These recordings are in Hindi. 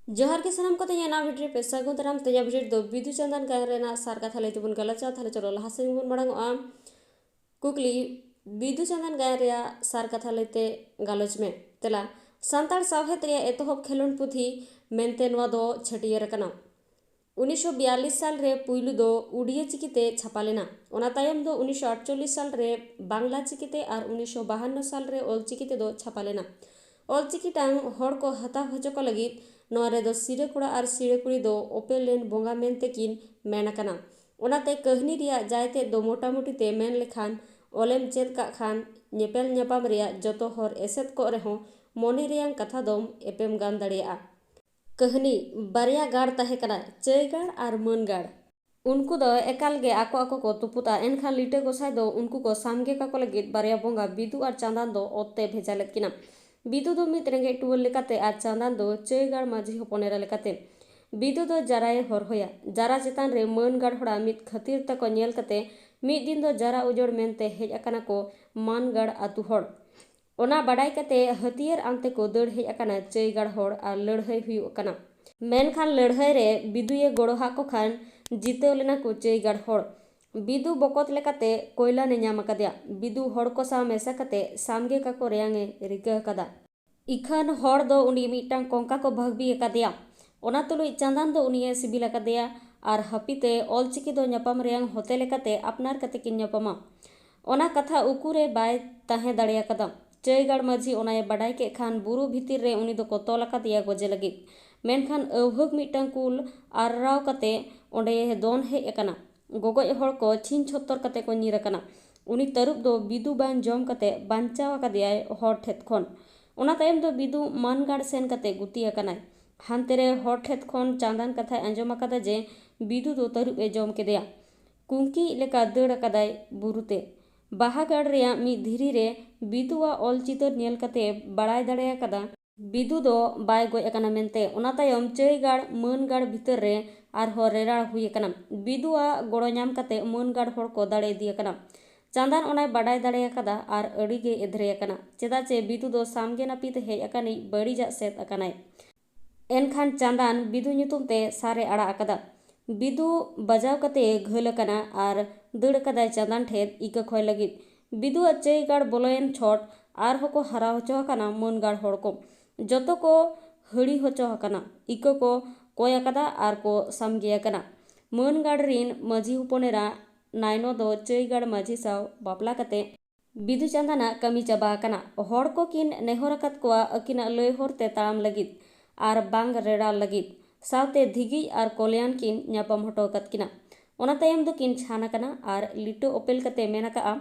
जोहार के सनम को तेना भिडियो पे सागुन दाराम तेजा भिडियो दो बिदु चंदन गायरेना सार कथा लैते बुन गलाचा थाले चलो लहा से बुन मड़ांगोआ कुकली बिदु चंदन गायरेया सार कथा लैते गालोच में तेला सानताड़ सावहेद रे एतोहब खेलोन पुथी मेनते नोआ दो छटियर कना 1942 साल रे पुइलु दो उड़िया चिकीते छापा लेना ओना तायम दो 1948 साल रे बांग्ला चिकीते और 1952 साल रे ऑल चिकीते दो छापा लेना ऑल चिकी टांग हड़ को हताव होचो को लगित नोआ रे दो सिरे कुड़ा और सिरे कुड़ी दो ओपेल लेन बोंगा मेनते किन मेन कना ओनाते कहनी रिया जायते दो मोटामुटी ते मेन लेखान ओलेम चेद का खान ñepel ñapam रिया जतो हर एसेत को रेहों मोने रियां कथा दोम एपेम गान दड़िया कहनी बारिया गाड़ तहे कना चय गाड़ और मन गाड़ उनको दो एकाल गे आको आको को तुपुता एनखान लिटे गोसाई दो उनको को सामगे का को लगित बारिया बोंगा बिदु और चांदान दो ओत्ते भेजा लेत किना बिदु दो मित रेंगे टुवल लेकाते और चांदान दो चय गाड़ माझी होपोनेरा लेकाते बिदु दो जराए हर होया जरा चेतान रे मन गाड़ होड़ा मित खतिर तक नेल कते मित दिन दो जरा उजोड़ मेनते हेज अकाना को मान गाड़ आतु हड़ ओना बाडाई कते हथियार आनते को दड़ हेज अकाना चय गाड़ हड़ और लड़हई हुई अकाना मेनखान लड़हई रे बिदुए गोड़ोहा को खान जीतेव लेना को चय गाड़ हड़ बिदु बकत लेकाते कोयला ने नाम अकादिया बिदु हड़ को सा मेसा कते सामगे का को रेयांगे रिका अकादा इखान हड़ दो उनी मिटांग कोंका को भगबी अकादिया ओना तुलुई चांदान दो उनिये सिबिल अकादिया और हपीते ऑल चिकी दो न्यापाम रेयांग होते लेकाते अपनार कते किन न्यापामा ओना कथा उकुरे बाय ताहे दाड़े अकादा चय गाड़ माझी ओनाए बाडाई के खान बुरु भीतिर रे उनी दो को तोल अकादिया गोजे लगित मेनखान अवहग मिटांग कुल आर्राव कते ओंडे दोन हेज अकाना गोगोज हड़ को छीन छत्तर कते को ᱧᱤᱨ अकाना उनी तरुप दो बिदु बान जम कते बांचाव अकादियाय हड़ ठेत खन ओना तायम दो बिदु मानगाड़ सेन कते गुती अकानाय हानते रे हड़ ठेत खन चांदान कथाय आंजम अकादा जे बिदु दो तरुप ए जम केदेया कुंकी लेका दड़ अकादाय बुरुते बाहागाड़ रेया मी धीरी रे बिदुआ ऑल चितर नेल कते बड़ाय दाड़े अकादा बिदु दो बाय गोय अकाना मेनते ओना तायम चय गाड़ मन गाड़ भीतर रे आरहो रेराड़ हुई अकाना बिदुआ गोड़ो नाम कते मन गाड़ हड़ को दाड़े दी अकाना चांदान ओनाय बाडाय दाड़े अकादा और अड़ी गे एधरे अकाना चेदा चे बिदु दो सामगे नापीत हेज अकानी बड़ीजा सेत अकानाय एनखान चांदान बिदु ᱧᱩᱛᱩᱢ ते सारे आड़ा अकादा बिदु बजाव कते घल अकाना और दड़ अकादाय चांदान ठेद इका खोय लगित बिदुआ चय गाड़ बोलोयन छोट आर होको हरा होचो अकाना मन गाड़ हड़ को जतो को हड़ी होचो अकाना इका को कोय अकादा और को सामगे अकाना मन गाड़ रिन माझी हुपोनेरा नायनो दो चय गाड़ माझी साव बापला कते बिदु चांदाना कमी चाबा अकाना हड़ को किन नेहर अकाद कोआ अकिना लय हरते ताड़ाम लगित और बांग रेड़ा लगित सावते धिगी और कल्याण किन ᱧᱟᱯᱟᱢ हटो अकाद किना ओना तायम दो किन छान अकाना और लिटो ओपेल कते मेन अकाआ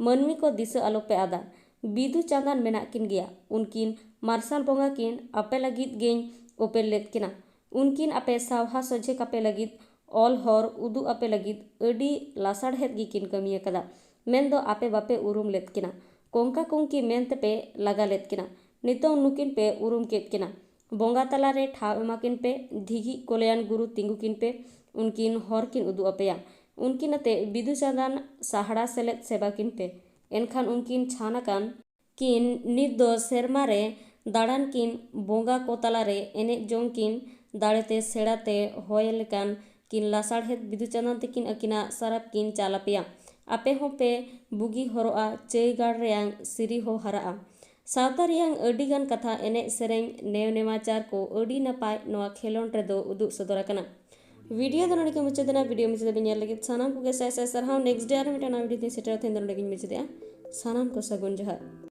मनमी को दिस आलो पे आदा बिदु चांदान मेना किन गया उनकिन मार्शल बोंगा किन आपे लगित गेन ओपेल लेत किना उनकिन आपे सावहा सोझे कापे लगित ऑल हर उदु आपे लगित अडी लासाड़ हेद गी किन कमी अकादा मेन दो आपे बापे उरुम लेत किना कोंका कोंकी मेनते पे लगा लेत किना नितों नुकिन पे उरुम केत किना बोंगा तला रे ठाव एमाकिन पे धिगी कल्याण गुरु तिंगुकिन पे उनकिन हर किन उदु अपेया उनकिन अते बिदु चांदान साहड़ा सेलेत सेबा किन पे एनखान उनकिन छान अकान किन नित दो सेरमा रे दाड़ान किन बोंगा को तला रे एने जोंग किन दाड़ेते सेड़ाते होय लेकान किन लासाड़ हेद बिदु चांदान तिकिन अकिना सरप किन चालापेया आपे हों पे बुगी हरोआ चय गाड़ रेयांग सिरी हो हराआ सावता रियांग अडी गान कथा एने सेरेंग नेव नेमाचार को अडी नपाय नोआ खेलोन रे दो उदु सदर अकाना वीडियो दो नडके मुचेदना वीडियो मुचेद बिन लगित सानाम को साय साय सरहाव नेक्स्ट डे आर मिटना वीडियो ते सेटर थेन दो नडके मुचेदया सानाम को सगुन जोहार।